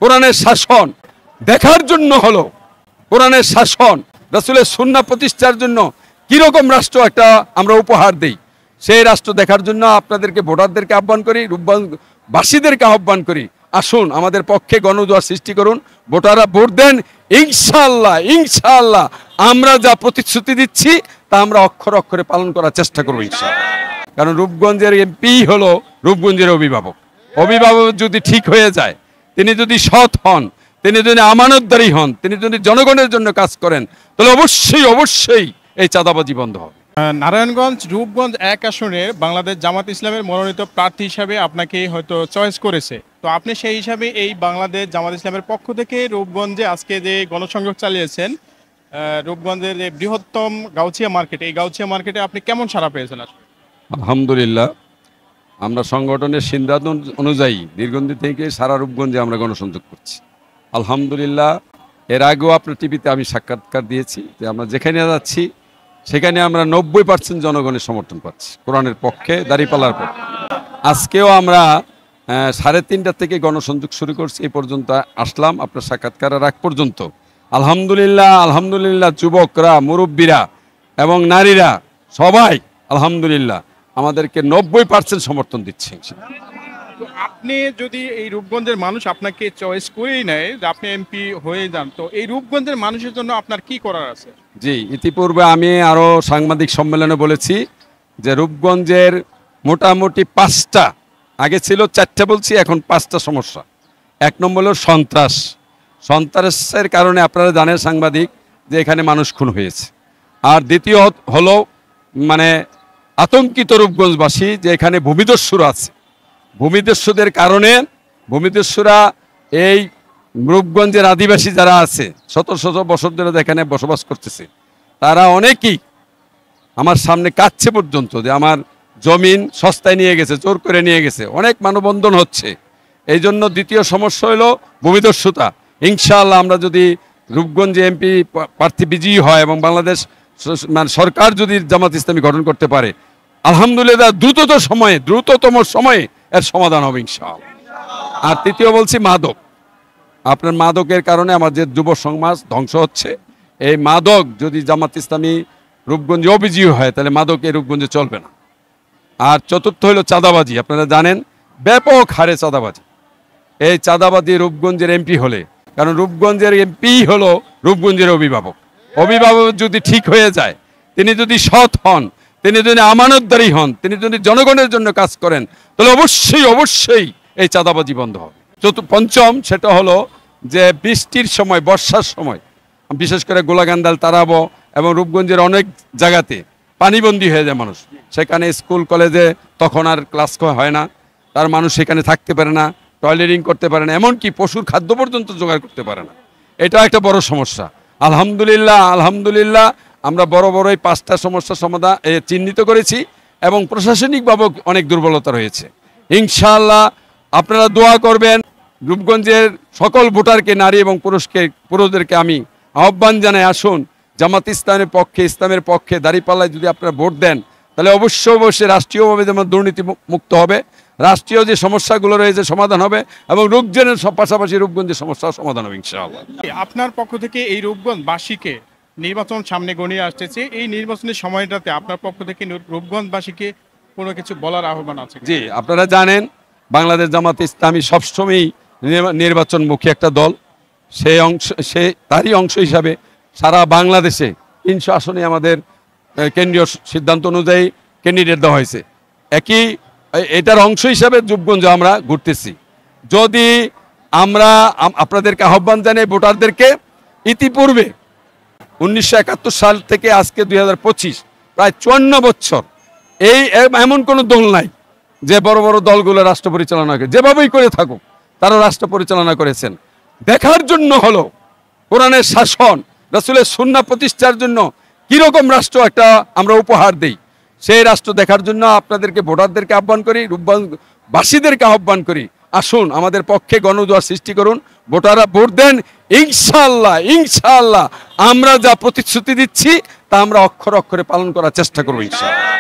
কোরআনের শাসন দেখার জন্য হলো, কোরআনের শাসন রাসূলের সুন্নাহ প্রতিষ্ঠার জন্য কিরকম রাষ্ট্র একটা আমরা উপহার দেই, সেই রাষ্ট্র দেখার জন্য আপনাদেরকে ভোটারদেরকে আহ্বান করি, রূপগঞ্জবাসীদেরকে আহ্বান করি, আসুন আমাদের পক্ষে গণজোয়ার সৃষ্টি করুন, ভোটাররা ভোট দেন। ইনশাআল্লাহ ইনশাআল্লাহ আমরা যা প্রতিশ্রুতি দিচ্ছি তা আমরা অক্ষরে অক্ষরে পালন করার চেষ্টা করবো ইনশাআল্লাহ। কারণ রূপগঞ্জের এমপি হলো রূপগঞ্জের অভিভাবক। অভিভাবক যদি ঠিক হয়ে যায়, তিনি যদি সৎ হন, তিনি যদি আমানতদারী হন, তিনি যদি জনগণের জন্য কাজ করেন, তাহলে অবশ্যই অবশ্যই এই চাঁদাবাজি বন্ধ হবে। নারায়ণগঞ্জ রূপগঞ্জ 1 আসনের বাংলাদেশ জামাত ইসলামের মনোনীত প্রার্থী হিসাবে আপনাকে হয়তো চয়েস করেছে, তো আপনি সেই হিসাবে এই বাংলাদেশ জামাত ইসলামের পক্ষ থেকে রূপগঞ্জে আজকে যে গণসংযোগ চালিয়েছেন, রূপগঞ্জের যে বৃহত্তম গাউছিয়া মার্কেট, এই গাউছিয়া মার্কেটে আপনি কেমন সাড়া পেয়েছেন? আলহামদুলিল্লাহ, আমরা সংগঠনের সিদ্ধান্ত অনুযায়ী দীর্ঘদিন থেকে সারা রূপগঞ্জে আমরা গণসংযোগ করছি। আলহামদুলিল্লাহ, এর আগেও আপনার টিভিতে আমি সাক্ষাৎকার দিয়েছি যে আমরা যেখানে যাচ্ছি সেখানে আমরা 90% জনগণের সমর্থন পাচ্ছি কোরআনের পক্ষে, দাঁড়িপাল্লার পক্ষে। আজকেও আমরা 3:30 থেকে গণসংযোগ শুরু করছি, এই পর্যন্ত আসলাম আপনার সাক্ষাৎকারের আগ পর্যন্ত। আলহামদুলিল্লাহ আলহামদুলিল্লাহ, যুবকরা, মুরব্বীরা এবং নারীরা সবাই আলহামদুলিল্লাহ আমাদেরকে 90% সমর্থন দিচ্ছে। আপনি যদি এই রূপগঞ্জের মানুষ আপনাকে চয়েস করেই নেয় যে আপনি এমপি হয়ে যান, তো এই রূপগঞ্জের মানুষের জন্য আপনার কি করার আছে? জি, ইতিপূর্বে আমি আরও সাংবাদিক সম্মেলনে বলেছি যে রূপগঞ্জের মোটামুটি 5টা, আগে ছিল 4টে বলছি, এখন 5টা সমস্যা। 1 নম্বর হলো সন্ত্রাসের কারণে আপনারা জানেন সাংবাদিক যে এখানে মানুষ খুন হয়েছে। আর দ্বিতীয় হলো মানে আতঙ্কিত রূপগঞ্জবাসী যে এখানে ভূমিদস্যুরা আছে। ভূমিদস্যুদের কারণে ভূমিদস্যুরা এই রূপগঞ্জের আদিবাসী যারা আছে শত শত বছর ধরে এখানে বসবাস করতেছে, তারা অনেকেই আমার সামনে কাচ্ছে পর্যন্ত যে আমার জমিন সস্তায় নিয়ে গেছে, জোর করে নিয়ে গেছে, অনেক মানববন্ধন হচ্ছে। এই জন্য দ্বিতীয় সমস্যা হলো ভূমিদস্যুতা। ইনশাআল্লাহ আমরা যদি রূপগঞ্জে এমপি প্রার্থী বিজয়ী হয় এবং বাংলাদেশ মানে সরকার যদি জামাত ইসলামী গঠন করতে পারে, আলহামদুলিল্লাহ দ্রুততম সময়ে এর সমাধান হবে ইনশাআল্লাহ। আর তৃতীয় বলছি মাদক। আপনার মাদকের কারণে আমাদের যুব সমাজ ধ্বংস হচ্ছে। এই মাদক যদি জামাত ইসলামী রূপগঞ্জে অবিজয়ী হয় তাহলে মাদক এই রূপগঞ্জে চলবে না। আর চতুর্থ হলো চাঁদাবাজি। আপনারা জানেন ব্যাপক হারে চাঁদাবাজি। এই চাঁদাবাজি রূপগঞ্জের এমপি হলে, কারণ রূপগঞ্জের এমপি হলো রূপগঞ্জের অভিভাবক। অভিভাবক যদি ঠিক হয়ে যায়, তিনি যদি সৎ হন, তিনি যদি আমানতদারী হন, তিনি যদি জনগণের জন্য কাজ করেন, তাহলে অবশ্যই অবশ্যই এই চাঁদাবাজি বন্ধ হবে। পঞ্চম সেটা হলো যে বৃষ্টির সময়, বর্ষার সময়, বিশেষ করে গোলাগান্দাল, তারাবো এবং রূপগঞ্জের অনেক জায়গাতে পানিবন্দী হয়ে যায় মানুষ। সেখানে স্কুল কলেজে তখন আর ক্লাস হয় না, তার মানুষ সেখানে থাকতে পারে না, টয়লেটিং করতে পারে না, এমনকি পশুর খাদ্য পর্যন্ত জোগাড় করতে পারে না। এটা একটা বড় সমস্যা। আলহামদুলিল্লাহ আমরা বড় এই 5টা সমস্যার সমাধান চিহ্নিত করেছি এবং প্রশাসনিকভাবেও অনেক দুর্বলতা রয়েছে। ইনশাআল্লাহ আপনারা দোয়া করবেন। রূপগঞ্জের সকল ভোটারকে, নারী এবং পুরুষদেরকে আমি আহ্বান জানাই, আসুন জামাত ইসলামের পক্ষে দাঁড়িপাল্লায় যদি আপনারা ভোট দেন, তাহলে অবশ্যই রাষ্ট্রীয়ভাবে যেমন দুর্নীতি মুক্ত হবে, রাষ্ট্রীয় যে সমস্যাগুলো রয়েছে সমাধান হবে এবং রূপগঞ্জের পাশাপাশি রূপগঞ্জের সমস্যার সমাধান হবে ইনশাআল্লাহ। আপনার পক্ষ থেকে এই রূপগঞ্জবাসীকে, নির্বাচন সামনে গণিয়ে আসতেছে, এই নির্বাচনের সময়টাতে আপনার পক্ষ থেকে রূপগঞ্জবাসীকে কোনো কিছু বলার আহ্বান আছে? জি, আপনারা জানেন বাংলাদেশ জামাত ইসলামী সবসময়ই নির্বাচনমুখী একটা দল। তারই অংশ হিসাবে সারা বাংলাদেশে 300 আসনে আমাদের কেন্দ্রীয় সিদ্ধান্ত অনুযায়ী ক্যান্ডিডেট দেওয়া হয়েছে। এটার অংশ হিসাবে রূপগঞ্জে আমরা ঘুরতেছি। যদি আমরা আপনাদেরকে আহ্বান জানাই ভোটারদেরকে, ইতিপূর্বে 1971 সাল থেকে আজকে 2025 প্রায় 54 বছর এমন কোনো দল নাই যে বড় দলগুলো রাষ্ট্র পরিচালনা করে, যেভাবেই করে থাকুক তারা রাষ্ট্র পরিচালনা করেছেন। দেখার জন্য হলো কোরআনের শাসন, রাসূলের সুন্নাহ প্রতিষ্ঠার জন্য কিরকম রাষ্ট্র একটা আমরা উপহার দেই, সেই রাষ্ট্র দেখার জন্য আপনাদেরকে ভোটারদেরকে আহ্বান করি, রূপগঞ্জবাসীদেরকে আহ্বান করি, আসুন আমাদের পক্ষে গণজোয়ার সৃষ্টি করুন, ভোটাররা ভোট দেন। ইনশাআল্লাহ আমরা যা প্রতিশ্রুতি দিচ্ছি তা আমরা অক্ষরে অক্ষরে পালন করার চেষ্টা করবো ইনশাআল্লাহ।